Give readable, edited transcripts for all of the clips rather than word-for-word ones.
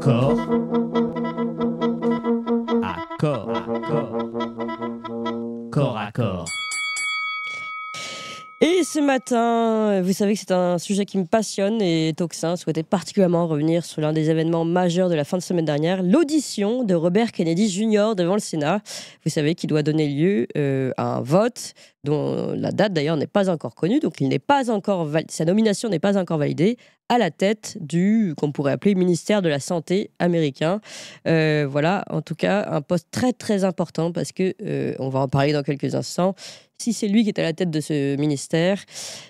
Corps à corps, corps à corps. Et ce matin, vous savez que c'est un sujet qui me passionne et Toxin souhaitait particulièrement revenir sur l'un des événements majeurs de la fin de semaine dernière, l'audition de Robert Kennedy Jr. devant le Sénat. Vous savez qu'il doit donner lieu à un vote dont la date d'ailleurs n'est pas encore connue, donc il n'est pas encore sa nomination n'est pas encore validée à la tête du, qu'on pourrait appeler, ministère de la Santé américain. Voilà, en tout cas, un poste très très important parce que, on va en parler dans quelques instants, si c'est lui qui est à la tête de ce ministère,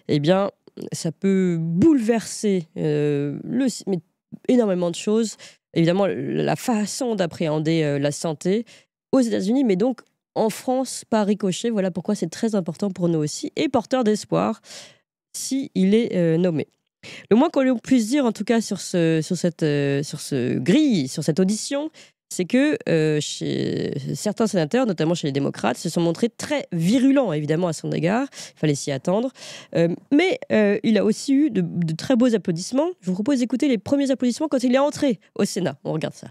eh bien, ça peut bouleverser énormément de choses. Évidemment, la façon d'appréhender la santé aux États-Unis, mais donc en France, par ricochet. Voilà pourquoi c'est très important pour nous aussi et porteur d'espoir s'il est nommé. Le moins qu'on puisse dire, en tout cas, sur cette grille, sur cette audition, c'est que chez certains sénateurs, notamment chez les démocrates, se sont montrés très virulents, évidemment, à son égard. Il fallait s'y attendre. Mais il a aussi eu de très beaux applaudissements. Je vous propose d'écouter les premiers applaudissements quand il est entré au Sénat. On regarde ça.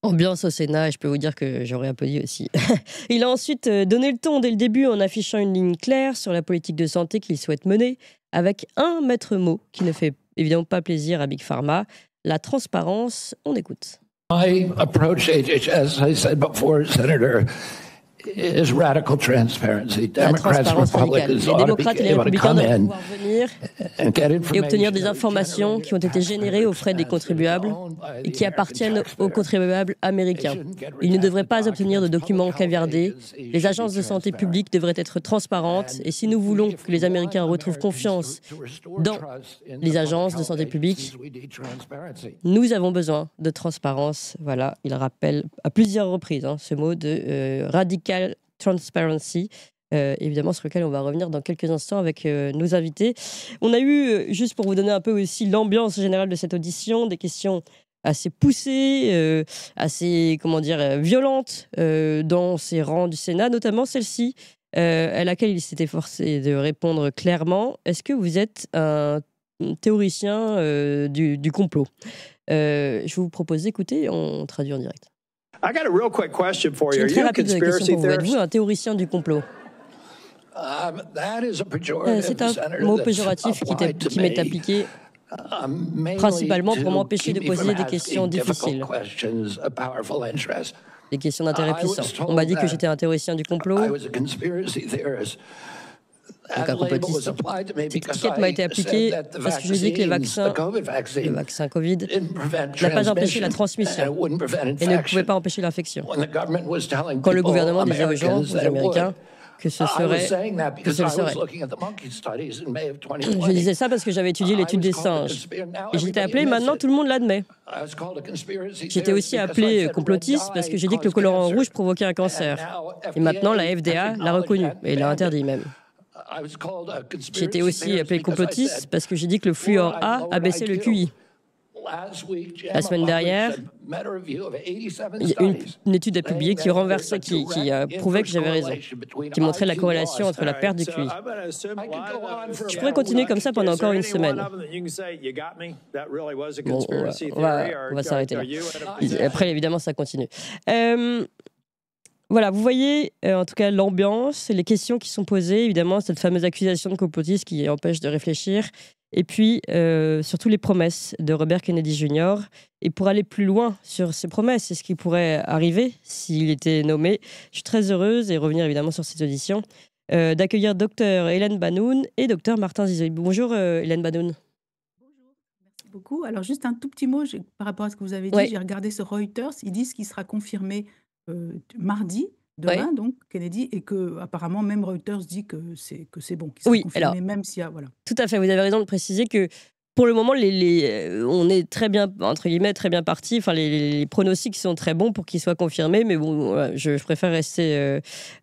Ambiance au Sénat, et je peux vous dire que j'aurais applaudi aussi. Il a ensuite donné le ton dès le début en affichant une ligne claire sur la politique de santé qu'il souhaite mener, avec un maître mot qui ne fait évidemment pas plaisir à Big Pharma, la transparence. On écoute. My approach, as I said before, Senator, is radical transparency. Democrats and Republicans ought to be able to come in and get information et obtenir des informations qui ont été générées aux frais des contribuables et qui appartiennent aux contribuables américains. Ils ne devraient pas obtenir de documents caviardés. Les agences de santé publique devraient être transparentes et si nous voulons que les Américains retrouvent confiance dans les agences de santé publique, nous avons besoin de transparence. Voilà, il rappelle à plusieurs reprises ce mot de radical transparency, évidemment sur lequel on va revenir dans quelques instants avec nos invités. On a eu, juste pour vous donner un peu aussi l'ambiance générale de cette audition, des questions assez poussées, assez, violentes dans ces rangs du Sénat, notamment celle-ci, à laquelle il s'était forcé de répondre clairement. Est-ce que vous êtes un théoricien du complot? Je vous propose d'écouter, on traduit en direct. I got a real quick question for you. J'ai Are une très you a rapide question conspiracy pour vous. theorist? Êtes-vous un théoricien du complot? C'est un mot péjoratif qui m'est appliqué principalement pour m'empêcher de poser des questions difficiles, des questions d'intérêt puissant. On m'a dit que j'étais un théoricien du complot, donc un complotiste. Cette étiquette m'a été appliquée parce que j'ai dit que le vaccin Covid n'a pas empêché la transmission et ne pouvait pas empêcher l'infection. Quand le gouvernement disait aux gens, aux Américains, que ce serait. Je disais ça parce que j'avais étudié l'étude des singes. Et j'étais appelé, maintenant tout le monde l'admet. J'étais aussi appelé complotiste parce que j'ai dit que le colorant rouge provoquait un cancer. Et maintenant la FDA l'a reconnu et l'a interdit même. J'ai été aussi appelé complotiste parce que j'ai dit que le fluor A abaissait le QI. La semaine dernière, il y a une étude à publier qui prouvait que j'avais raison, qui montrait la corrélation entre la perte du QI. Je pourrais continuer comme ça pendant encore une semaine. Bon, on va s'arrêter là. Après, évidemment, ça continue. Voilà, vous voyez en tout cas l'ambiance, les questions qui sont posées, évidemment, cette fameuse accusation de complotisme qui empêche de réfléchir, et puis surtout les promesses de Robert Kennedy Jr. Et pour aller plus loin sur ces promesses, c'est ce qui pourrait arriver s'il était nommé. Je suis très heureuse, et revenir évidemment sur cette audition, d'accueillir Dr Hélène Banoun et Dr Martin Zizoy. Bonjour Hélène Banoun. Merci beaucoup. Alors juste un tout petit mot par rapport à ce que vous avez dit, j'ai regardé sur Reuters, ils disent qu'il sera confirmé mardi, demain, donc Kennedy, et que apparemment même Reuters dit que c'est bon, qu'il sera confirmé, même s'il y a, voilà. Tout à fait, vous avez raison de préciser que pour le moment, on est très bien, entre guillemets, très bien parti. Enfin, les pronostics sont très bons pour qu'ils soient confirmés, mais bon, voilà, je préfère rester.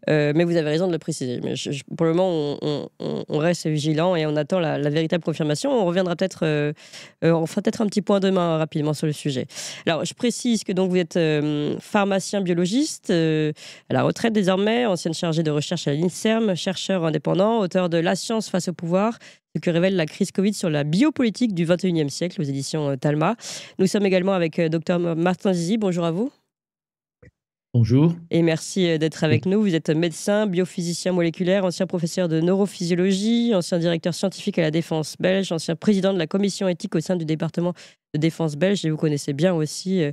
Mais vous avez raison de le préciser. Mais pour le moment, on reste vigilant et on attend la véritable confirmation. On reviendra peut-être, on fera peut-être un petit point demain rapidement sur le sujet. Alors, je précise que donc vous êtes pharmacien biologiste, à la retraite désormais, ancienne chargée de recherche à l'INSERM, chercheur indépendant, auteur de La science face au pouvoir, ce que révèle la crise Covid sur la biopolitique du XXIe siècle aux éditions Talma. Nous sommes également avec Dr Martin Zizi. Bonjour à vous. Bonjour. Et merci d'être avec nous. Vous êtes médecin, biophysicien moléculaire, ancien professeur de neurophysiologie, ancien directeur scientifique à la Défense belge, ancien président de la commission éthique au sein du département de Défense belge. Et vous connaissez bien aussi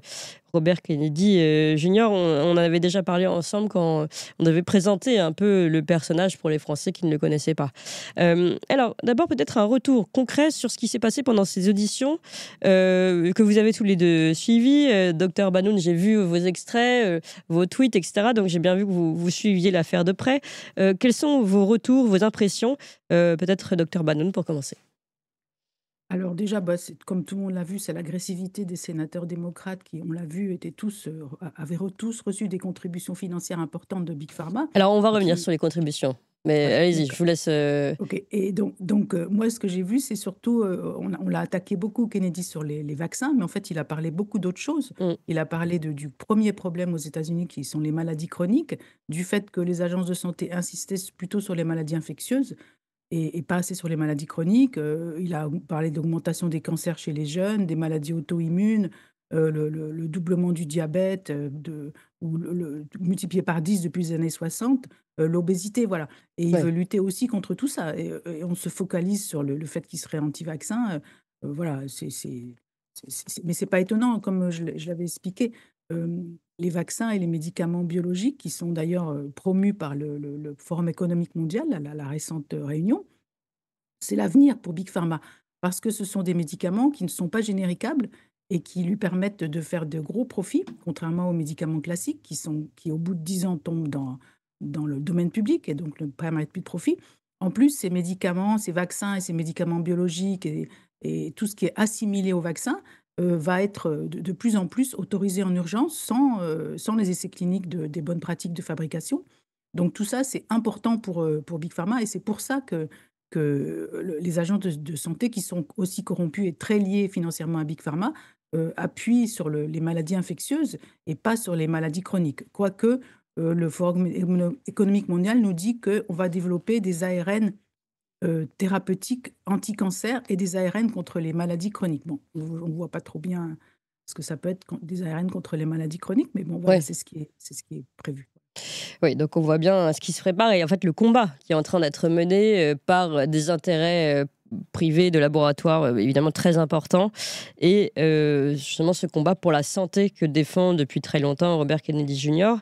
Robert Kennedy Jr. On en avait déjà parlé ensemble quand on devait présenter un peu le personnage pour les Français qui ne le connaissaient pas. Alors, d'abord, peut-être un retour concret sur ce qui s'est passé pendant ces auditions que vous avez tous les deux suivies. Docteur Banoun, j'ai vu vos extraits, vos tweets, etc. Donc, j'ai bien vu que vous suiviez l'affaire de près. Quels sont vos retours, vos impressions Peut-être Docteur Banoun pour commencer. Alors déjà, comme tout le monde l'a vu, c'est l'agressivité des sénateurs démocrates qui, on l'a vu, avaient tous reçu des contributions financières importantes de Big Pharma. Alors, on va revenir sur les contributions. Mais allez-y, je vous laisse... Ok. Et donc moi, ce que j'ai vu, c'est surtout, on l'a attaqué beaucoup, Kennedy, sur les vaccins, mais en fait, il a parlé beaucoup d'autres choses. Il a parlé du premier problème aux États-Unis, qui sont les maladies chroniques, du fait que les agences de santé insistaient plutôt sur les maladies infectieuses, et pas assez sur les maladies chroniques. Il a parlé d'augmentation des cancers chez les jeunes, des maladies auto-immunes, le doublement du diabète, multiplié par 10 depuis les années 60, l'obésité, voilà. Et il veut lutter aussi contre tout ça. Et on se focalise sur le fait qu'il serait anti-vaccin. Voilà, mais c'est pas étonnant, comme je l'avais expliqué. Les vaccins et les médicaments biologiques, qui sont d'ailleurs promus par le Forum économique mondial, la récente réunion, c'est l'avenir pour Big Pharma, parce que ce sont des médicaments qui ne sont pas généricables et qui lui permettent de faire de gros profits, contrairement aux médicaments classiques qui au bout de 10 ans, tombent dans le domaine public et donc ne permettent plus de profit. En plus, ces médicaments, ces vaccins et ces médicaments biologiques et tout ce qui est assimilé au vaccin va être de plus en plus autorisé en urgence sans les essais cliniques des bonnes pratiques de fabrication. Donc tout ça, c'est important pour Big Pharma, et c'est pour ça que les agences de santé, qui sont aussi corrompus et très liés financièrement à Big Pharma, appuient sur les maladies infectieuses et pas sur les maladies chroniques. Quoique le Forum économique mondial nous dit qu'on va développer des ARN thérapeutiques anti-cancer et des ARN contre les maladies chroniques. Bon, on ne voit pas trop bien ce que ça peut être des ARN contre les maladies chroniques, mais bon, voilà, c'est ce qui est prévu. Oui, donc on voit bien ce qui se prépare et en fait le combat qui est en train d'être mené par des intérêts privés de laboratoires évidemment très importants, et justement ce combat pour la santé que défend depuis très longtemps Robert Kennedy Jr.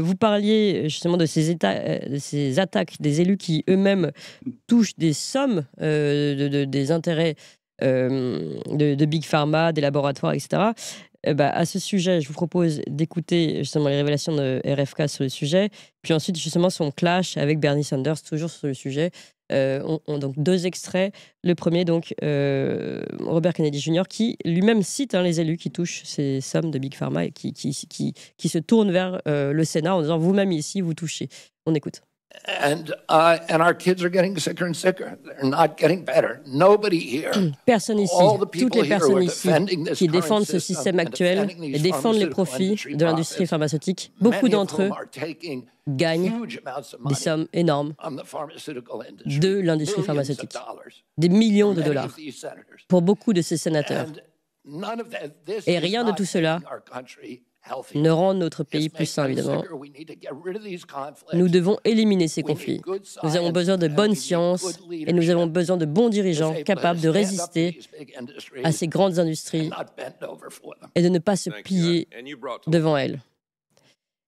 Vous parliez justement de ces attaques des élus qui eux-mêmes touchent des sommes des intérêts de Big Pharma, des laboratoires, etc. À ce sujet, je vous propose d'écouter justement les révélations de RFK sur le sujet, puis ensuite justement son clash avec Bernie Sanders, toujours sur le sujet. Donc 2 extraits. Le premier, donc, Robert Kennedy Jr., qui lui-même cite les élus qui touchent ces sommes de Big Pharma et qui se tournent vers le Sénat en disant « Vous-même ici, vous touchez ». On écoute. And our kids are getting sicker and sicker. They're not getting better. Nobody here. Personne ici, toutes les personnes ici qui défendent ce système actuel et défendent les profits de l'industrie pharmaceutique, beaucoup d'entre eux gagnent des sommes énormes de l'industrie pharmaceutique, des millions de dollars pour beaucoup de ces sénateurs. Et rien de tout cela ne rend notre pays plus sain, évidemment. Nous devons éliminer ces conflits. Nous avons besoin de bonne science et nous avons besoin de bons dirigeants capables de résister à ces grandes industries et de ne pas se plier devant elles.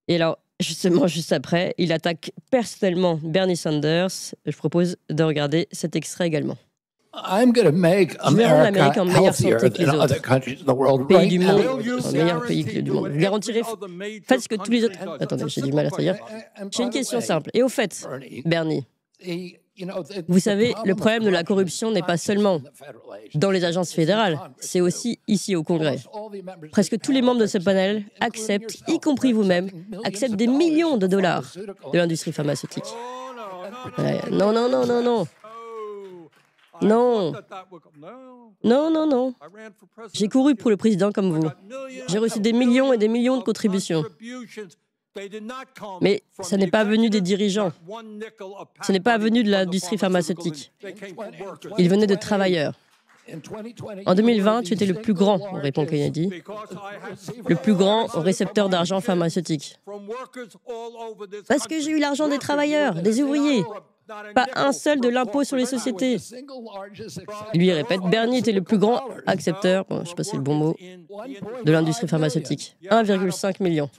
Et alors, justement, juste après, il attaque personnellement Bernie Sanders. Je propose de regarder cet extrait également. I'm going to make America healthier than other countries in the world right now. Un meilleur pays que du monde. Vous garantirez, faites ce que tous les autres... Attendez, j'ai du mal à dire. J'ai une question simple. Et au fait, Bernie, Vous savez, le problème de la corruption n'est pas seulement dans les agences fédérales, c'est aussi ici au Congrès. Presque tous les membres de ce panel acceptent, y compris vous-même, acceptent des millions de dollars de l'industrie pharmaceutique. Non, non, non, non, non. Non. Non, non, non. J'ai couru pour le président comme vous. J'ai reçu des millions et des millions de contributions. Mais ça n'est pas venu des dirigeants. Ce n'est pas venu de l'industrie pharmaceutique. Il venait de travailleurs. En 2020, tu étais le plus grand, répond Kennedy, le plus grand récepteur d'argent pharmaceutique. Parce que j'ai eu l'argent des travailleurs, des ouvriers, pas un seul de l'impôt sur les sociétés. Lui répète, Bernie était le plus grand accepteur, je ne sais pas si c'est le bon mot, de l'industrie pharmaceutique. 1,5 million.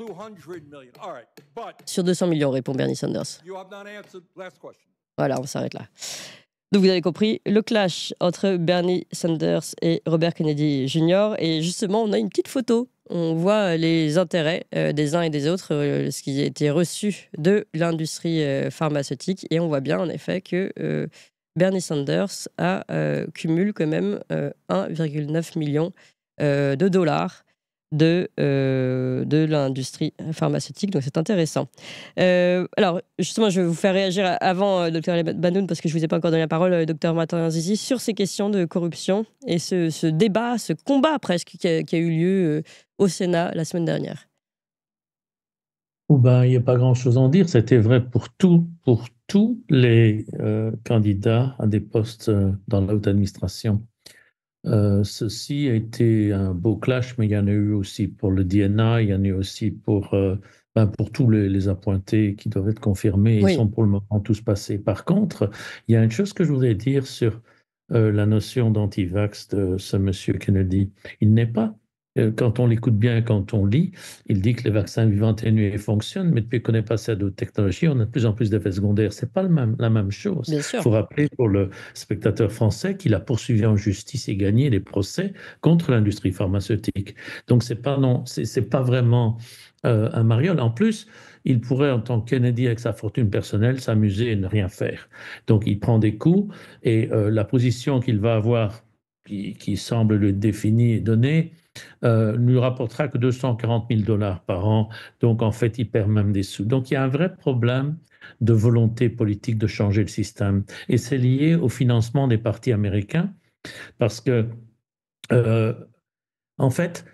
Sur 200 millions, répond Bernie Sanders. Voilà, on s'arrête là. Donc vous avez compris, le clash entre Bernie Sanders et Robert Kennedy Jr. Et justement, on a une petite photo. On voit les intérêts des uns et des autres, ce qui a été reçu de l'industrie pharmaceutique. Et on voit bien en effet que Bernie Sanders cumule quand même 1,9 million de dollars de l'industrie pharmaceutique. Donc, c'est intéressant. Alors, justement, je vais vous faire réagir avant, Dr. Banoun, parce que je ne vous ai pas encore donné la parole, Dr. Martin Zizi, sur ces questions de corruption et ce débat, ce combat presque qui a eu lieu au Sénat la semaine dernière. Il n'y a pas grand-chose à en dire. C'était vrai pour tous les candidats à des postes dans la haute administration. Ceci a été un beau clash, mais il y en a eu aussi pour le DNA, il y en a eu aussi pour tous les appointés qui doivent être confirmés. Ils sont pour le moment tous passés. Par contre, il y a une chose que je voudrais dire sur la notion d'anti-vax de ce monsieur Kennedy. Il n'est pas, quand on l'écoute bien, quand on lit, il dit que les vaccins vivants atténués fonctionnent, mais depuis qu'on est passé à d'autres technologies, on a de plus en plus d'effets secondaires. Ce n'est pas la même chose. Il faut rappeler pour le spectateur français qu'il a poursuivi en justice et gagné des procès contre l'industrie pharmaceutique. Donc, c'est pas vraiment un mariole. En plus, il pourrait, en tant que Kennedy, avec sa fortune personnelle, s'amuser et ne rien faire. Donc, il prend des coups et la position qu'il va avoir, qui semble le définie et donnée, ne lui rapportera que 240 000 $ par an. Donc, en fait, il perd même des sous. Donc, il y a un vrai problème de volonté politique de changer le système. Et c'est lié au financement des partis américains parce que, en fait,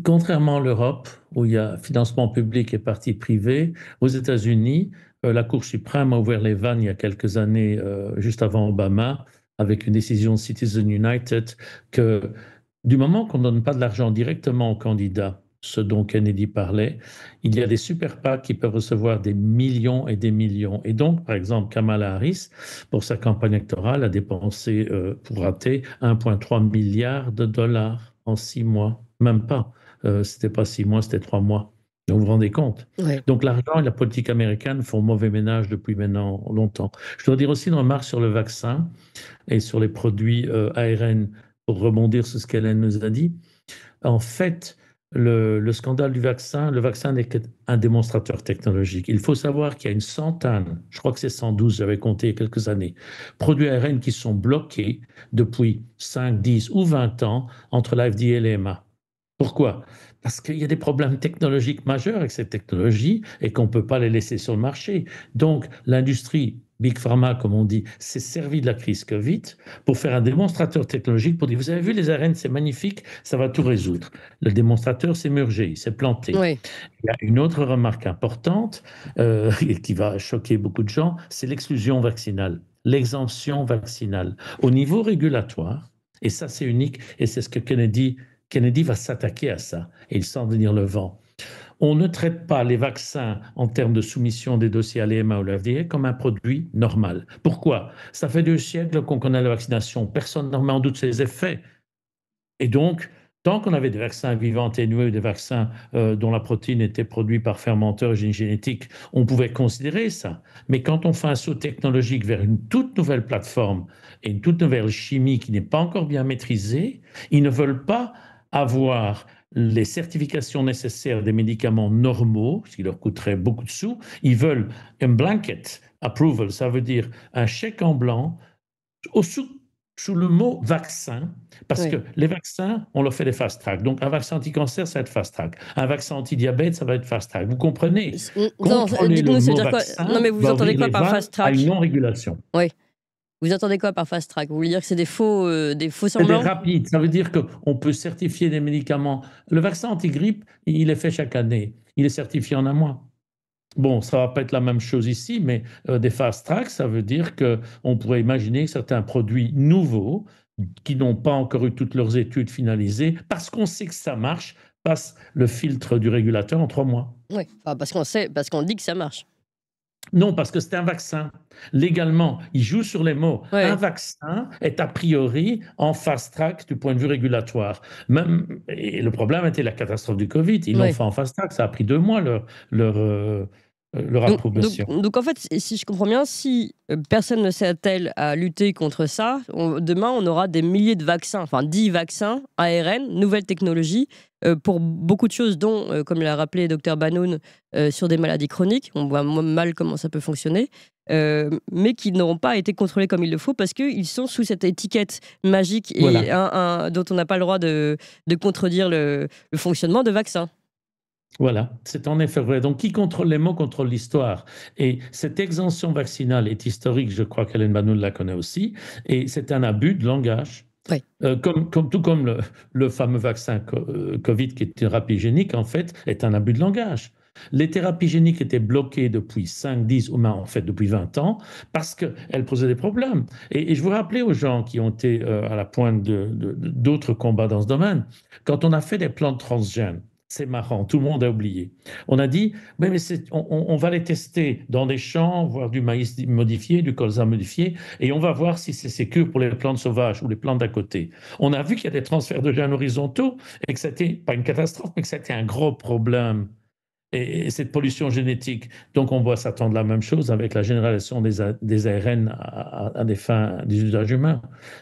contrairement à l'Europe, où il y a financement public et partis privés, aux États-Unis, la Cour suprême a ouvert les vannes il y a quelques années, juste avant Obama, avec une décision de Citizens United, que du moment qu'on ne donne pas de l'argent directement aux candidats, ce dont Kennedy parlait, il y a des super PAC qui peuvent recevoir des millions et des millions. Et donc, par exemple, Kamala Harris, pour sa campagne électorale, a dépensé, pour rater, 1,3 milliard de dollars en 6 mois. Même pas. C'était pas 6 mois, c'était 3 mois. Donc, vous vous rendez compte? Donc, l'argent et la politique américaine font mauvais ménage depuis maintenant longtemps. Je dois dire aussi une remarque sur le vaccin et sur les produits ARN, pour rebondir sur ce qu'Hélène nous a dit. En fait, le scandale du vaccin, le vaccin n'est qu'un démonstrateur technologique. Il faut savoir qu'il y a une centaine, je crois que c'est 112, j'avais compté il y a quelques années, produits ARN qui sont bloqués depuis 5, 10 ou 20 ans entre la FDA et l'EMA. Pourquoi? Parce qu'il y a des problèmes technologiques majeurs avec ces technologies et qu'on ne peut pas les laisser sur le marché. Donc, l'industrie, Big Pharma, comme on dit, s'est servi de la crise Covid pour faire un démonstrateur technologique pour dire, vous avez vu, les ARN, c'est magnifique, ça va tout résoudre. Le démonstrateur s'est murgé, il s'est planté. Il y a une autre remarque importante qui va choquer beaucoup de gens, c'est l'exclusion vaccinale, l'exemption vaccinale. Au niveau régulatoire, et ça c'est unique, et c'est ce que Kennedy va s'attaquer à ça, et il sent venir le vent. On ne traite pas les vaccins en termes de soumission des dossiers à l'EMA ou à la FDA comme un produit normal. Pourquoi? Ça fait 2 siècles qu'on connaît la vaccination. Personne ne remet en doute ses effets. Et donc, tant qu'on avait des vaccins vivants atténués ou des vaccins dont la protéine était produite par fermenteur génétique, on pouvait considérer ça. Mais quand on fait un saut technologique vers une toute nouvelle plateforme et une toute nouvelle chimie qui n'est pas encore bien maîtrisée, ils ne veulent pas avoir les certifications nécessaires des médicaments normaux, ce qui leur coûterait beaucoup de sous. Ils veulent un blanket approval, ça veut dire un chèque en blanc sous le mot vaccin, parce que les vaccins, on leur fait des fast-track. Donc, un vaccin anti-cancer, ça va être fast-track. Un vaccin anti-diabète, ça va être fast-track. Vous comprenez? Contrôler le mot vaccin, non, mais vous entendez quoi par fast-track? À une non-régulation. Oui. Vous entendez quoi par fast-track? Vous voulez dire que c'est des faux semblants? C'est des rapides. Ça veut dire qu'on peut certifier des médicaments. Le vaccin anti-grippe, il est fait chaque année. Il est certifié en un mois. Bon, ça ne va pas être la même chose ici, mais des fast-track, ça veut dire qu'on pourrait imaginer que certains produits nouveaux, qui n'ont pas encore eu toutes leurs études finalisées, parce qu'on sait que ça marche, passent le filtre du régulateur en 3 mois. Oui, parce qu'on dit que ça marche. Non, parce que c'est un vaccin. Légalement, il joue sur les mots. Ouais. Un vaccin est a priori en fast-track du point de vue régulatoire. Et le problème était la catastrophe du Covid. Ils l'ont fait en fast-track. Ça a pris 2 mois leur approbation. Donc en fait, si je comprends bien, si personne ne s'attelle à lutter contre ça, demain on aura des milliers de vaccins, enfin 10 vaccins ARN, nouvelle technologie, pour beaucoup de choses, dont, comme l'a rappelé Dr Banoun, sur des maladies chroniques. On voit mal comment ça peut fonctionner, mais qui n'auront pas été contrôlés comme il le faut parce qu'ils sont sous cette étiquette magique et dont on n'a pas le droit de contredire le fonctionnement de vaccins. Voilà, c'est en effet vrai. Donc, qui contrôle les mots contrôle l'histoire. Et cette exemption vaccinale est historique, je crois qu'Hélène Banoun la connaît aussi, et c'est un abus de langage. Oui. Tout comme le fameux vaccin Covid, qui est thérapie génique, en fait, est un abus de langage. Les thérapies géniques étaient bloquées depuis 5, 10, ou même en fait depuis 20 ans, parce qu'elles posaient des problèmes. Et je vous rappelais aux gens qui ont été à la pointe d'autres combats dans ce domaine, quand on a fait des plans de transgènes, c'est marrant, tout le monde a oublié. On a dit, mais on va les tester dans des champs, voir du maïs modifié, du colza modifié, et on va voir si c'est sécure pour les plantes sauvages ou les plantes d'à côté. On a vu qu'il y a des transferts de gènes horizontaux et que c'était pas une catastrophe, mais que c'était un gros problème. Et cette pollution génétique. Donc, on doit s'attendre la même chose avec la généralisation des ARN à des fins d'usage humain.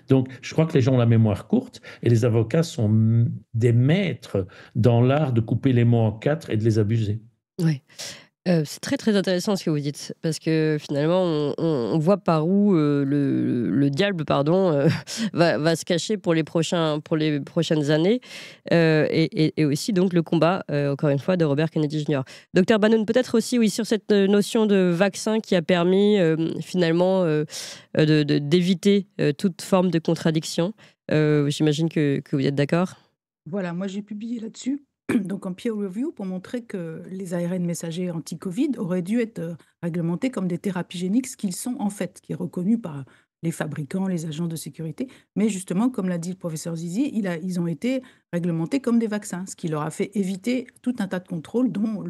Donc, je crois que les gens ont la mémoire courte et les avocats sont des maîtres dans l'art de couper les mots en 4 et de les abuser. Oui. C'est très très intéressant ce que vous dites, parce que finalement on voit par où le diable va se cacher pour les prochaines années, et aussi donc le combat, encore une fois, de Robert Kennedy Jr. Dr Banoun, peut-être aussi sur cette notion de vaccin qui a permis finalement d'éviter toute forme de contradiction. J'imagine que vous êtes d'accord. Voilà, moi j'ai publié là-dessus, donc en peer review, pour montrer que les ARN messagers anti-Covid auraient dû être réglementés comme des thérapies géniques, ce qu'ils sont en fait, qui est reconnu par les fabricants, les agents de sécurité. Mais justement, comme l'a dit le professeur Zizi, ils ont été réglementés comme des vaccins, ce qui leur a fait éviter tout un tas de contrôles, dont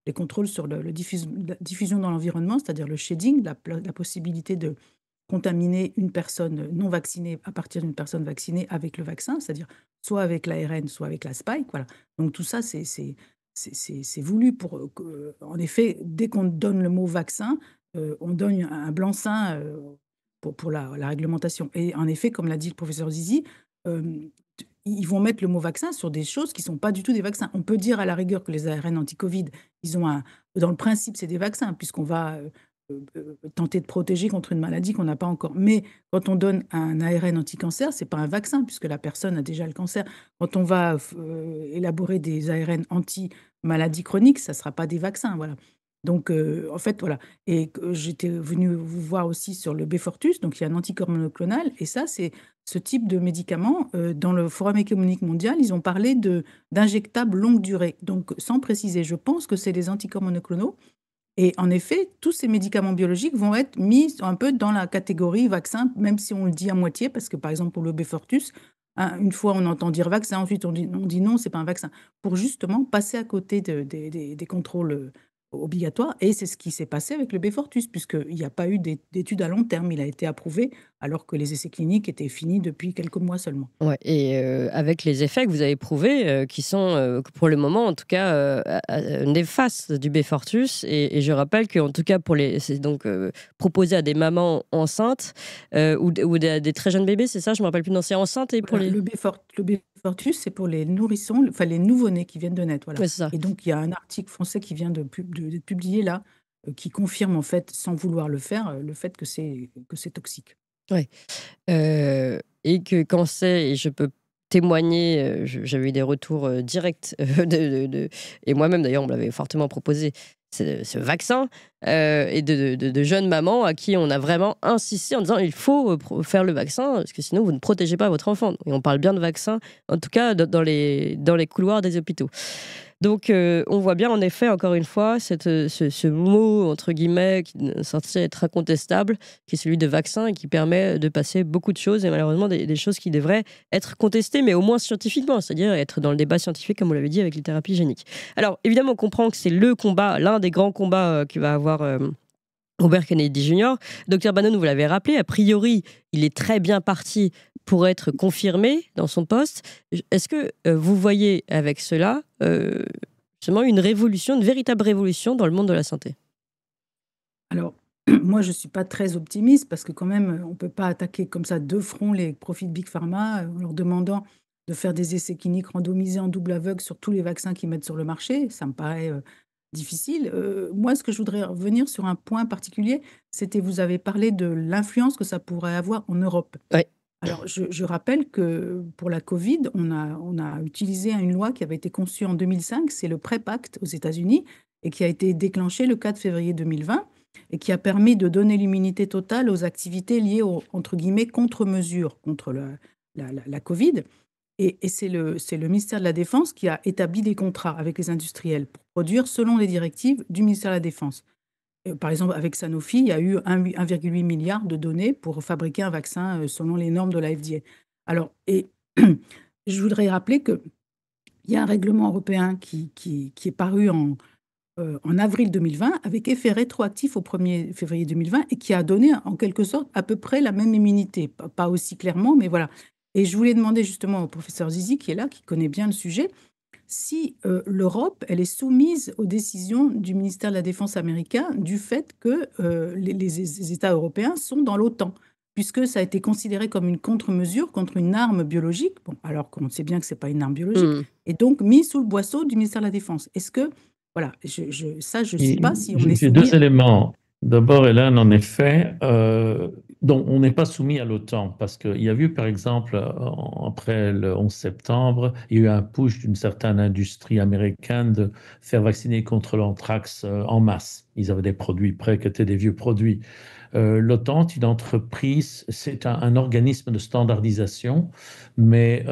les contrôles sur la diffusion dans l'environnement, c'est-à-dire le shedding, la possibilité de contaminer une personne non vaccinée à partir d'une personne vaccinée avec le vaccin, c'est-à-dire soit avec l'ARN, soit avec la spike. Voilà. Donc tout ça, c'est voulu pour en effet, dès qu'on donne le mot vaccin, on donne un blanc-seing pour la réglementation. Et en effet, comme l'a dit le professeur Zizi, ils vont mettre le mot vaccin sur des choses qui ne sont pas du tout des vaccins. On peut dire à la rigueur que les ARN anti-Covid, dans le principe, c'est des vaccins, puisqu'on va tenter de protéger contre une maladie qu'on n'a pas encore. Mais quand on donne un ARN anti-cancer, ce n'est pas un vaccin, puisque la personne a déjà le cancer. Quand on va élaborer des ARN anti-maladies chroniques, ça ne sera pas des vaccins. Voilà. Donc, en fait, voilà. Et j'étais venue vous voir aussi sur le Beyfortus, donc il y a un anticorps monoclonal, et ça, c'est ce type de médicament. Dans le Forum économique mondial, ils ont parlé d'injectables longue durée. Donc, sans préciser, je pense que c'est des anticorps monoclonaux. Et en effet, tous ces médicaments biologiques vont être mis un peu dans la catégorie vaccin, même si on le dit à moitié, parce que par exemple pour le Beyfortus, une fois on entend dire vaccin, ensuite on dit non, c'est pas un vaccin, pour justement passer à côté des contrôles obligatoires. Et c'est ce qui s'est passé avec le Beyfortus, puisqu'il n'y a pas eu d'études à long terme. Il a été approuvé alors que les essais cliniques étaient finis depuis quelques mois seulement. Ouais, et avec les effets que vous avez prouvés, qui sont pour le moment en tout cas néfastes du Beyfortus, et je rappelle qu'en tout cas c'est donc proposé à des mamans enceintes ou des très jeunes bébés, c'est ça, je ne me rappelle plus. Non, c'est enceinte et pour voilà, les... Le Fortus, c'est pour les nourrissons, enfin les nouveau-nés qui viennent de naître, voilà. Ouais, c'est ça. Et donc, il y a un article français qui vient d'être publié là, qui confirme en fait, sans vouloir le faire, le fait que c'est toxique. Ouais. Et que quand c'est, et je peux témoigner, j'avais eu des retours directs et moi-même d'ailleurs on me l'avait fortement proposé, ce vaccin, et de jeunes mamans à qui on a vraiment insisté en disant il faut faire le vaccin parce que sinon vous ne protégez pas votre enfant. Et on parle bien de vaccin, en tout cas dans les couloirs des hôpitaux. Donc, on voit bien, en effet, encore une fois, ce mot, entre guillemets, qui est censé être incontestable, qui est celui de vaccin et qui permet de passer beaucoup de choses, et malheureusement des choses qui devraient être contestées, mais au moins scientifiquement, c'est-à-dire être dans le débat scientifique, comme vous l'avez dit, avec les thérapies géniques. Alors, évidemment, on comprend que c'est le combat, l'un des grands combats qu'il va avoir Robert Kennedy Jr. Dr Bannon, vous l'avez rappelé, a priori, il est très bien parti pour être confirmé dans son poste. Est-ce que vous voyez avec cela justement une révolution, une véritable révolution dans le monde de la santé? Alors, moi, je ne suis pas très optimiste parce que quand même, on ne peut pas attaquer comme ça de front les profits de Big Pharma en leur demandant de faire des essais cliniques randomisés en double aveugle sur tous les vaccins qu'ils mettent sur le marché. Ça me paraît difficile. Moi, ce que je voudrais revenir sur un point particulier, c'était vous avez parlé de l'influence que ça pourrait avoir en Europe. Ouais. Alors, je rappelle que pour la Covid, on a utilisé une loi qui avait été conçue en 2005, c'est le PrEP Act aux États-Unis, et qui a été déclenchée le 4 février 2020, et qui a permis de donner l'immunité totale aux activités liées aux, entre guillemets, contre-mesures contre la Covid. Et c'est le ministère de la Défense qui a établi des contrats avec les industriels pour produire selon les directives du ministère de la Défense. Par exemple, avec Sanofi, il y a eu 1,8 milliard de données pour fabriquer un vaccin selon les normes de la FDA. Alors, et je voudrais rappeler qu'il y a un règlement européen qui est paru en avril 2020 avec effet rétroactif au 1er février 2020 et qui a donné en quelque sorte à peu près la même immunité. Pas aussi clairement, mais voilà. Et je voulais demander justement au professeur Zizi, qui est là, qui connaît bien le sujet, si l'Europe, elle est soumise aux décisions du ministère de la Défense américain du fait que les États européens sont dans l'OTAN, puisque ça a été considéré comme une contre-mesure contre une arme biologique, bon, alors qu'on sait bien que ce n'est pas une arme biologique, et donc mis sous le boisseau du ministère de la Défense. Est-ce que, voilà, je ne sais pas si on est J'ai soumis... deux éléments. D'abord, Hélène, en effet, donc on n'est pas soumis à l'OTAN parce qu'il y a eu, par exemple, après le 11 septembre, il y a eu un push d'une certaine industrie américaine de faire vacciner contre l'anthrax en masse. Ils avaient des produits prêts qui étaient des vieux produits. L'OTAN est une entreprise, c'est un organisme de standardisation, mais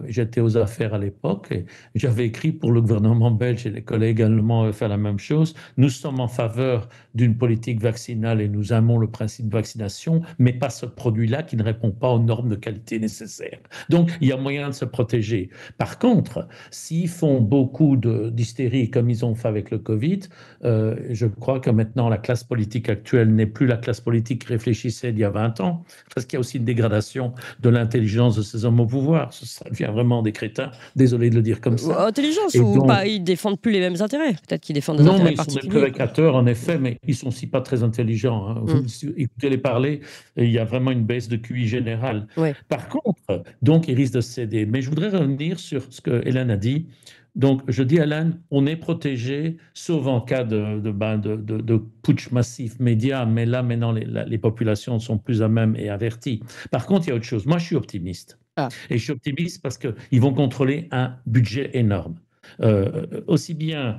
j'étais aux affaires à l'époque et j'avais écrit pour le gouvernement belge et les collègues allemands avaient fait la même chose. Nous sommes en faveur d'une politique vaccinale et nous aimons le principe de vaccination, mais pas ce produit-là qui ne répond pas aux normes de qualité nécessaires. Donc, il y a moyen de se protéger. Par contre, s'ils font beaucoup d'hystérie comme ils ont fait avec le Covid, je crois que maintenant la classe politique actuelle n'est plus la classe politique qui réfléchissait il y a 20 ans, parce qu'il y a aussi une dégradation de l'intelligence de ces hommes au pouvoir. Ça devient vraiment des crétins, désolé de le dire comme ça. Intelligence, Et ou donc, pas, ils défendent plus les mêmes intérêts. Peut-être qu'ils défendent des non, intérêts mais ils sont des particuliers. prédicateurs, en effet, mais ils sont aussi pas très intelligents. Hein. Écoutez-les parler, il y a vraiment une baisse de QI générale. Ouais. Par contre, donc, ils risquent de céder. Mais je voudrais revenir sur ce que Hélène a dit. Donc, je dis, Hélène, on est protégé, sauf en cas de putsch massif média, mais là, maintenant, les populations sont plus à même et averties. Par contre, il y a autre chose. Moi, je suis optimiste. Ah. Et je suis optimiste parce qu'ils vont contrôler un budget énorme. Aussi bien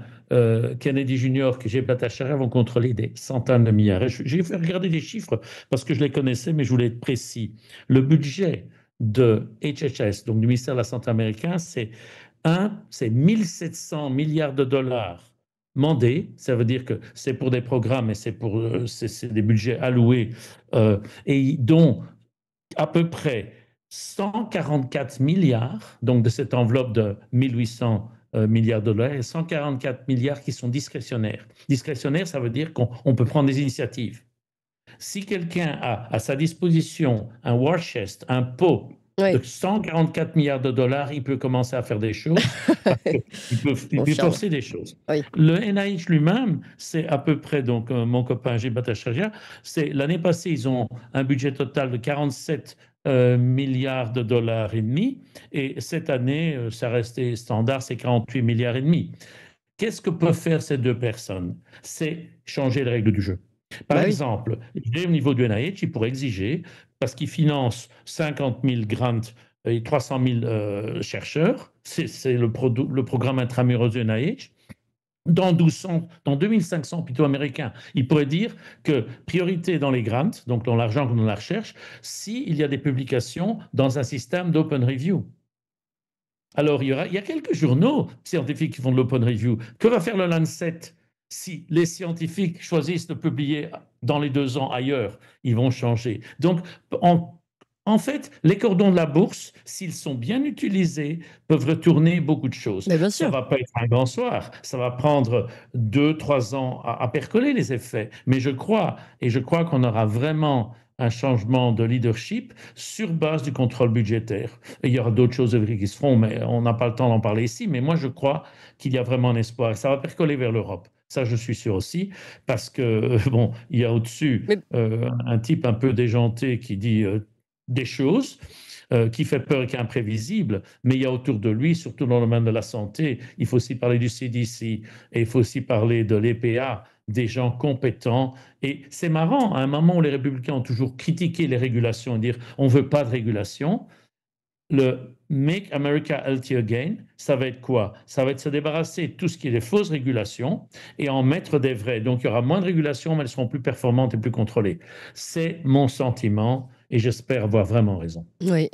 Kennedy Jr. que G. Bhattacharya vont contrôler des centaines de milliards. J'ai fait regarder les chiffres parce que je les connaissais, mais je voulais être précis. Le budget de HHS, donc du ministère de la Santé américain, c'est 1700 milliards de dollars mandés. Ça veut dire que c'est pour des programmes et c'est des budgets alloués et dont à peu près 144 milliards, donc de cette enveloppe de 1800 milliards de dollars, et 144 milliards qui sont discrétionnaires. Discrétionnaire, ça veut dire qu'on peut prendre des initiatives. Si quelqu'un a à sa disposition un war chest, un pot de 144 milliards de dollars, il peut commencer à faire des choses, parce qu'il peut forcer des choses. Oui. Le NIH lui-même, c'est à peu près, donc mon copain Gilles Bhattacharya, l'année passée, ils ont un budget total de 47 milliards de dollars et demi, et cette année, ça restait standard, c'est 48 milliards et demi. Qu'est-ce que peuvent faire ces deux personnes? C'est changer les règles du jeu. Par exemple, au niveau du NIH, ils pourraient exiger, parce qu'ils financent 50 000 grants et 300 000 chercheurs, c'est le programme intramuros du NIH, dans 2500 plutôt américains, ils pourraient dire que priorité dans les grants, donc dans l'argent comme dans la recherche, s'il y a des publications dans un système d'open review. Alors, il y a quelques journaux scientifiques qui font de l'open review. Que va faire le Lancet si les scientifiques choisissent de publier dans les 2 ans ailleurs? Ils vont changer. Donc, en fait, les cordons de la bourse, s'ils sont bien utilisés, peuvent retourner beaucoup de choses. Mais bien Ça sûr. ne va pas être un grand soir. Ça va prendre 2-3 ans à percoler les effets. Mais je crois qu'on aura vraiment un changement de leadership sur base du contrôle budgétaire. Et il y aura d'autres choses qui se feront, mais on n'a pas le temps d'en parler ici. Mais moi, je crois qu'il y a vraiment un espoir. Ça va percoler vers l'Europe. Ça, je suis sûr aussi, parce que, bon, il y a au-dessus un type un peu déjanté qui dit des choses, qui fait peur et qui est imprévisible, mais il y a autour de lui, surtout dans le domaine de la santé, il faut aussi parler du CDC et il faut aussi parler de l'EPA, des gens compétents. Et c'est marrant, à un moment où les républicains ont toujours critiqué les régulations et dire on ne veut pas de régulation, le Make America Healthy Again, ça va être quoi? Ça va être se débarrasser de tout ce qui est des fausses régulations et en mettre des vraies. Donc il y aura moins de régulations, mais elles seront plus performantes et plus contrôlées. C'est mon sentiment et j'espère avoir vraiment raison. Oui,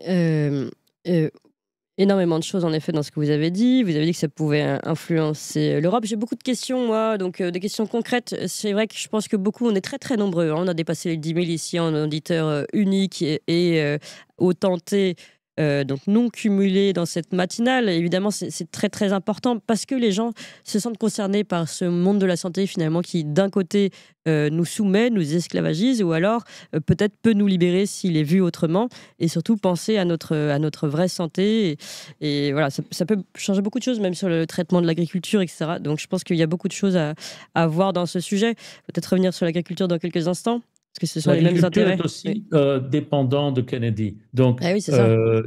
énormément de choses en effet dans ce que vous avez dit. Vous avez dit que ça pouvait influencer l'Europe. J'ai beaucoup de questions, moi, donc des questions concrètes. C'est vrai que je pense que beaucoup, on est très très nombreux. On a dépassé les 10 000 ici en auditeurs uniques et autentés. Donc non cumulés dans cette matinale. Évidemment, c'est très très important parce que les gens se sentent concernés par ce monde de la santé finalement qui d'un côté nous soumet, nous esclavagise ou alors peut-être peut nous libérer s'il est vu autrement et surtout penser à notre vraie santé et voilà, ça peut changer beaucoup de choses même sur le traitement de l'agriculture, etc. Donc je pense qu'il y a beaucoup de choses à voir dans ce sujet. Peut-être revenir sur l'agriculture dans quelques instants. Parce que ce sont les mêmes intérêts. Est aussi dépendant de Kennedy. Donc, oui,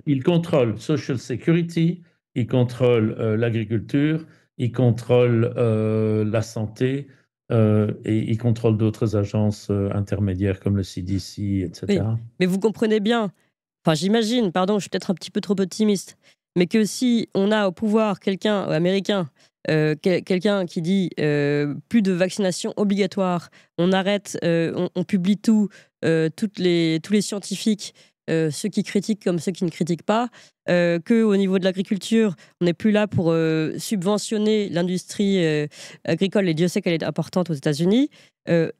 il contrôle Social Security, il contrôle l'agriculture, il contrôle la santé et il contrôle d'autres agences intermédiaires comme le CDC, etc. Oui, mais vous comprenez bien, enfin j'imagine, pardon, je suis peut-être un petit peu trop optimiste, mais que si on a au pouvoir quelqu'un américain, quelqu'un qui dit plus de vaccination obligatoire, on arrête, on publie tout, tous les scientifiques, ceux qui critiquent comme ceux qui ne critiquent pas, qu'au niveau de l'agriculture, on n'est plus là pour subventionner l'industrie agricole, et Dieu sait qu'elle est importante aux États-Unis.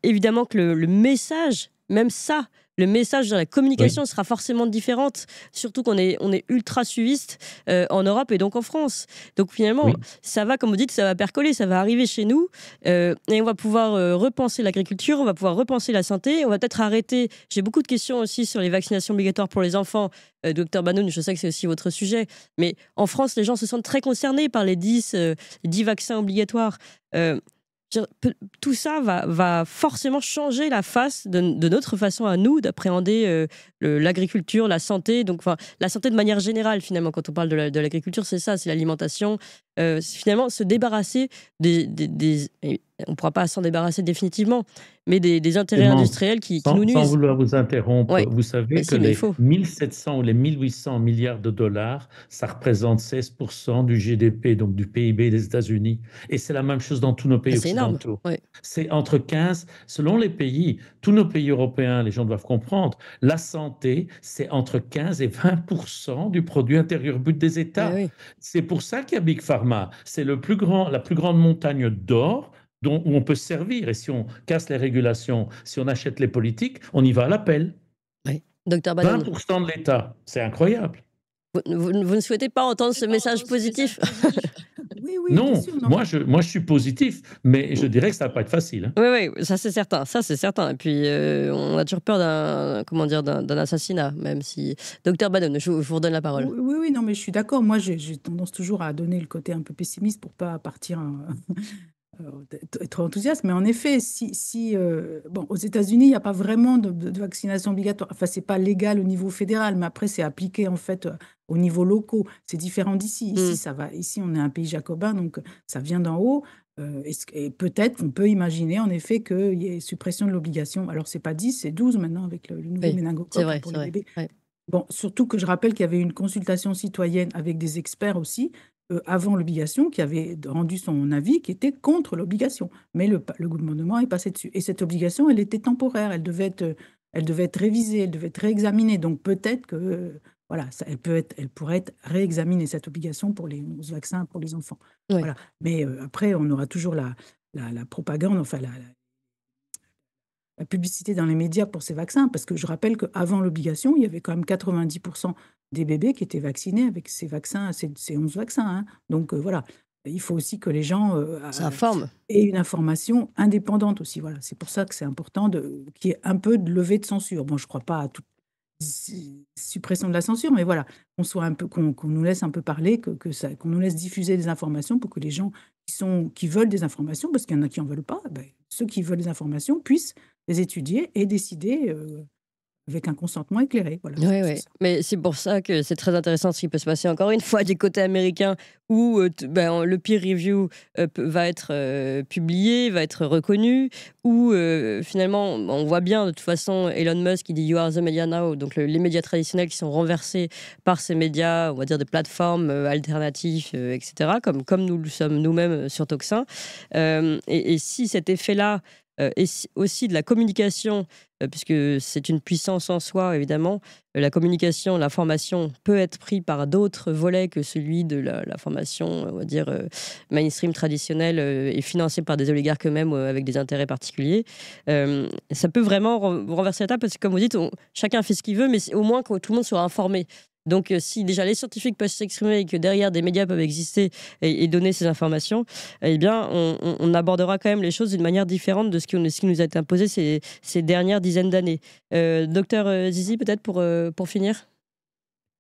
Évidemment que le message, même ça, le message de la communication sera forcément différente, surtout qu'on est ultra suiviste en Europe et donc en France. Donc finalement, ça va, comme vous dites, ça va percoler, ça va arriver chez nous et on va pouvoir repenser l'agriculture, on va pouvoir repenser la santé, on va peut-être arrêter. J'ai beaucoup de questions aussi sur les vaccinations obligatoires pour les enfants. Docteur Banoun, je sais que c'est aussi votre sujet, mais en France, les gens se sentent très concernés par les 10 vaccins obligatoires. Tout ça va forcément changer la face de notre façon à nous d'appréhender l'agriculture, la santé, donc la santé de manière générale finalement. Quand on parle de l'agriculture, c'est ça, c'est l'alimentation. Finalement, se débarrasser on ne pourra pas s'en débarrasser définitivement, mais des intérêts industriels qui nous nuisent. Sans vouloir vous interrompre, vous savez que les 1700 ou les 1800 milliards de dollars, ça représente 16% du GDP, donc du PIB des États-Unis. Et c'est la même chose dans tous nos pays occidentaux. C'est entre 15, selon les pays, tous nos pays européens, les gens doivent comprendre, la santé, c'est entre 15 et 20% du produit intérieur brut des États. C'est pour ça qu'il y a Big Pharma. C'est la plus grande montagne d'or où on peut se servir. Et si on casse les régulations, si on achète les politiques, on y va à l'appel. Docteur Banoun. 20% de l'État, c'est incroyable. Vous ne souhaitez pas entendre ce message positif? oui, bien Non, sûr. Non, moi, je suis positif, mais je dirais que ça va pas être facile, hein. Oui, ça c'est certain. Et puis on a toujours peur d'un assassinat, même si. Docteur Bannon, je vous redonne la parole. Oui, non, mais je suis d'accord. Moi, j'ai tendance toujours à donner le côté un peu pessimiste pour pas partir être enthousiaste. Mais en effet, bon, aux États-Unis, il n'y a pas vraiment de vaccination obligatoire. Enfin, c'est pas légal au niveau fédéral, mais après, c'est appliqué en fait au niveau local. C'est différent d'ici. Ici, ça va. Ici, on est un pays jacobin, donc ça vient d'en haut. Et peut-être qu'on peut imaginer en effet qu'il y ait suppression de l'obligation. Alors, c'est pas 10, c'est 12 maintenant avec le nouveau méningocoque pour les bébés. Ouais. Bon, surtout que je rappelle qu'il y avait une consultation citoyenne avec des experts aussi, avant l'obligation, qui avait rendu son avis, qui était contre l'obligation. Mais le gouvernement est passé dessus. Et cette obligation, elle était temporaire, elle devait être révisée, elle devait être réexaminée. Donc peut-être que, voilà, elle pourrait être réexaminée, cette obligation pour les 11 vaccins pour les enfants. Ouais. Voilà. Mais après, on aura toujours la propagande, enfin la publicité dans les médias pour ces vaccins, parce que je rappelle qu'avant l'obligation, il y avait quand même 90% des bébés qui étaient vaccinés avec ces vaccins, ces 11 vaccins, hein. Donc voilà, il faut aussi que les gens aient une information indépendante aussi. Voilà. C'est pour ça que c'est important qu'il y ait un peu de levée de censure. Bon, je ne crois pas à toute suppression de la censure, mais voilà, qu'on nous laisse un peu parler, qu'on nous laisse diffuser des informations pour que les gens qui veulent des informations, parce qu'il y en a qui n'en veulent pas, ceux qui veulent des informations puissent les étudier et décider avec un consentement éclairé. Voilà, oui. Mais c'est pour ça que c'est très intéressant ce qui peut se passer encore une fois du côté américain, où le peer review va être publié, va être reconnu, où finalement on voit bien de toute façon Elon Musk qui dit "You are the media now", donc les médias traditionnels qui sont renversés par ces médias, on va dire, de plateformes alternatifs, etc., comme nous le sommes nous-mêmes sur Toxin. Et si cet effet-là et aussi de la communication, puisque c'est une puissance en soi, évidemment. La communication, l'information peut être prise par d'autres volets que celui de la formation, on va dire, mainstream traditionnelle et financée par des oligarques eux-mêmes avec des intérêts particuliers. Ça peut vraiment renverser la table parce que, comme vous dites, chacun fait ce qu'il veut, mais au moins que tout le monde soit informé. Donc, si déjà les scientifiques peuvent s'exprimer et que derrière des médias peuvent exister et donner ces informations, eh bien, on abordera quand même les choses d'une manière différente de ce qui nous a été imposé ces dernières dizaines d'années. Docteur Zizi, peut-être pour finir.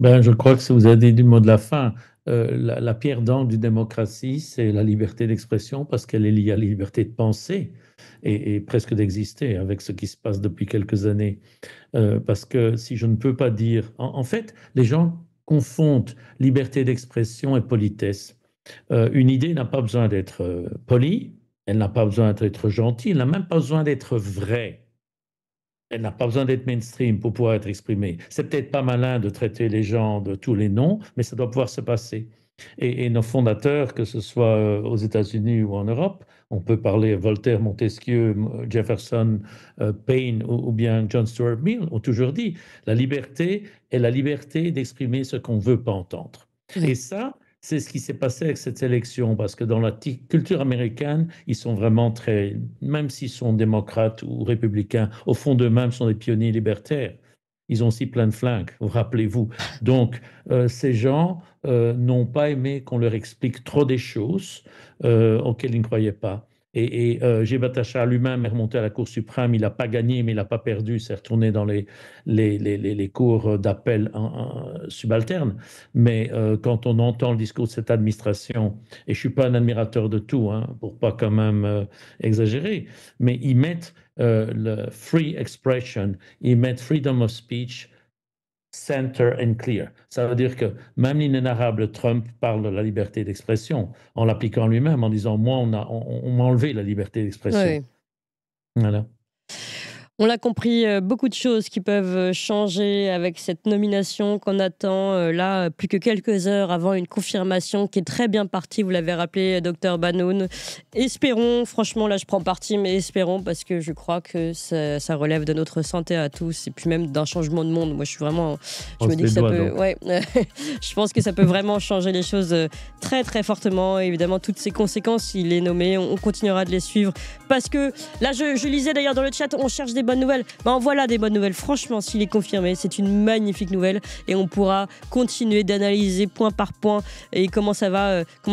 Je crois que vous avez dit du mot de la fin. La pierre d'angle d'une démocratie, c'est la liberté d'expression parce qu'elle est liée à la liberté de penser et presque d'exister avec ce qui se passe depuis quelques années. Parce que si je ne peux pas dire... En fait, les gens confondent liberté d'expression et politesse. Une idée n'a pas besoin d'être polie, elle n'a pas besoin d'être gentille, elle n'a même pas besoin d'être vraie. Elle n'a pas besoin d'être mainstream pour pouvoir être exprimée. C'est peut-être pas malin de traiter les gens de tous les noms, mais ça doit pouvoir se passer. Et nos fondateurs, que ce soit aux États-Unis ou en Europe, on peut parler Voltaire, Montesquieu, Jefferson, Paine ou bien John Stuart Mill, ont toujours dit la liberté est la liberté d'exprimer ce qu'on ne veut pas entendre. Oui. Et ça, c'est ce qui s'est passé avec cette élection, parce que dans la culture américaine, ils sont vraiment très, même s'ils sont démocrates ou républicains, au fond d'eux-mêmes sont des pionniers libertaires. Ils ont aussi plein de flingues, rappelez-vous. Donc, ces gens n'ont pas aimé qu'on leur explique trop des choses auxquelles ils ne croyaient pas. Et G. Bhattacharya lui-même est remonté à la Cour suprême. Il n'a pas gagné, mais il n'a pas perdu. Il s'est retourné dans les cours d'appel subalternes. Mais quand on entend le discours de cette administration, et je ne suis pas un admirateur de tout, pour pas quand même exagérer, mais ils mettent le free expression, ils mettent freedom of speech center and clear. Ça veut dire que même l'inénarrable Trump parle de la liberté d'expression en l'appliquant lui-même, en disant « moi, on m'a enlevé la liberté d'expression ». Oui. Voilà. On l'a compris, beaucoup de choses qui peuvent changer avec cette nomination qu'on attend là, plus que quelques heures avant une confirmation qui est très bien partie, vous l'avez rappelé, Dr Bannon. Espérons, franchement, là je prends parti, mais espérons, parce que je crois que ça relève de notre santé à tous, et puis même d'un changement de monde. Moi je suis vraiment... Je me dis que ça peut... Ouais, je pense que ça peut vraiment changer les choses très très fortement. Et évidemment, toutes ces conséquences, il est nommé, on continuera de les suivre, parce que là je lisais d'ailleurs dans le chat, on cherche des des bonnes nouvelles. En voilà des bonnes nouvelles. Franchement, s'il est confirmé, c'est une magnifique nouvelle et on pourra continuer d'analyser point par point et comment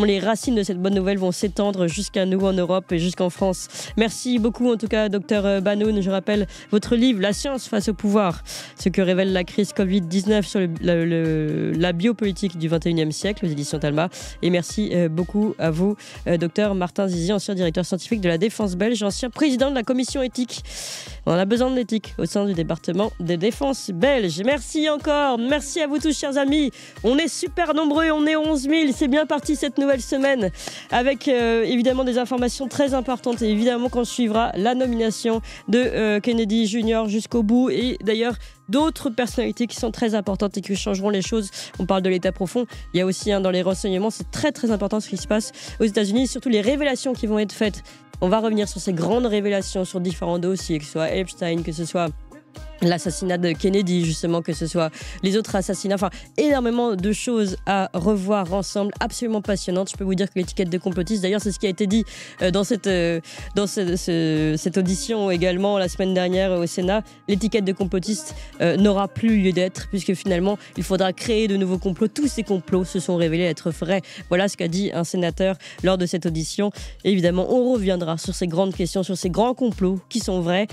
les racines de cette bonne nouvelle vont s'étendre jusqu'à nous en Europe et jusqu'en France. Merci beaucoup en tout cas, Dr Banoun. Je rappelle votre livre, La science face au pouvoir, ce que révèle la crise Covid-19 sur la biopolitique du 21e siècle, aux éditions Talma. Et merci beaucoup à vous, Dr Martin Zizi, ancien directeur scientifique de la Défense belge, ancien président de la commission éthique. On a besoin de l'éthique au sein du département de défense belge. Merci encore, merci à vous tous, chers amis. On est super nombreux, on est 11 000. C'est bien parti cette nouvelle semaine avec évidemment des informations très importantes et évidemment qu'on suivra la nomination de Kennedy Jr. jusqu'au bout et d'ailleurs d'autres personnalités qui sont très importantes et qui changeront les choses. On parle de l'état profond. Il y a aussi dans les renseignements, c'est très très important ce qui se passe aux États-Unis, surtout les révélations qui vont être faites. On va revenir sur ces grandes révélations sur différents dossiers, que ce soit Epstein, que ce soit l'assassinat de Kennedy, justement, que ce soit les autres assassinats, enfin énormément de choses à revoir ensemble, absolument passionnantes. Je peux vous dire que l'étiquette de complotiste, d'ailleurs c'est ce qui a été dit dans cette audition également la semaine dernière au Sénat, l'étiquette de complotiste n'aura plus lieu d'être puisque finalement il faudra créer de nouveaux complots. Tous ces complots se sont révélés être vrais. Voilà ce qu'a dit un sénateur lors de cette audition. Et évidemment on reviendra sur ces grandes questions, sur ces grands complots qui sont vrais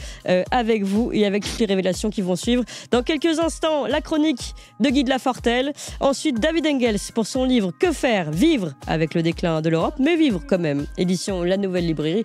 avec vous et avec toutes les révélations qui vont suivre. Dans quelques instants, la chronique de Guy de Lafortelle. Ensuite, David Engels pour son livre Que faire ? Vivre avec le déclin de l'Europe, mais vivre quand même. Édition La Nouvelle Librairie.